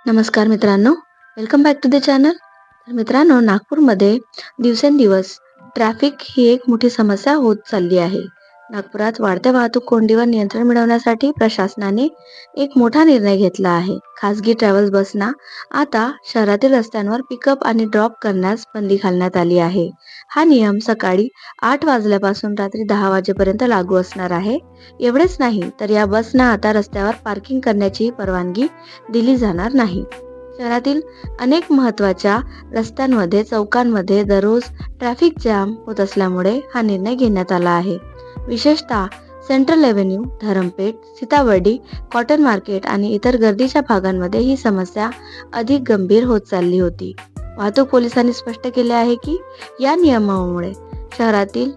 नमस्कार मित्रांनो, welcome back to the channel. तर मित्रांनो, नागपूरमध्ये दिवसेंदिवस ट्रॅफिक ही एक मोठी समस्या होत चालली आहे. नागपुरात वाढत्या वाहतूक कोंडीवर नियंत्रण मिळवण्यासाठी प्रशासनाने एक मोठा निर्णय घेतला आहे. खासगी ट्रॅव्हल्स बसना आता शहरातील रस्त्यांवर पिकअप आणि ड्रॉप करण्यास बंदी घालण्यात आली आहे. हा नियम सकाळी 8 वाजल्यापासून रात्री 10 वाजेपर्यंत लागू असणार आहे. एवढेच नाही, तर या बसना आता रस्त्यावर पार्किंग करण्याची परवानगी दिली जाणार नाही. शहरातील अनेक महत्त्वाच्या रस्त्यांमध्ये, चौकांमध्ये दररोज ट्रॅफिक जॅम होत असल्यामुळे हा निर्णय घेण्यात आला आहे. विशेषतः central avenue, Dharampeth, Sitabuldi, cotton market आणि इतर गर्दीच्या भागांमध्ये ही समस्या अधिक गंभीर होत चालली होती. वाहतूक पोलिसांनी स्पष्ट केले आहे की या नियमामुळे शहरातील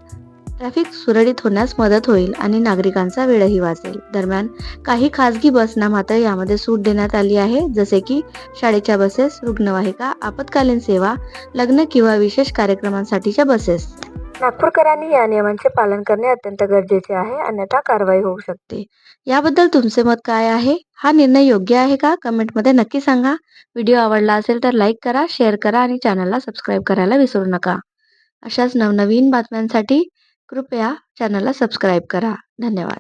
ट्रॅफिक सुरळीत होण्यास मदत होईल आणि नागरिकांचा वेळही वाचेल. दरम्यान काही खासगी बसना मात्र यामध्ये सूट देण्यात आली आहे, जसे की शाळेच्या बसेस, रुग्णवाहिका, आपत्कालीन सेवा, लग्न किंवा विशेष कार्यक्रमांसाठीच्या बसेस. नागपूरकरांनी या नियमांचे पालन करणे अत्यंत गरजेचे आहे, अन्यथा कारवाई होऊ शकते. याबद्दल तुमचे मत काय आहे? हा निर्णय योग्य आहे का? कमेंटमध्ये नक्की सांगा. व्हिडिओ आवडला असेल तर लाईक करा, शेअर करा आणि चॅनलला सबस्क्राईब करायला विसरू नका. अशाच नवनवीन बातम्यांसाठी कृपया चॅनलला सबस्क्राईब करा. धन्यवाद.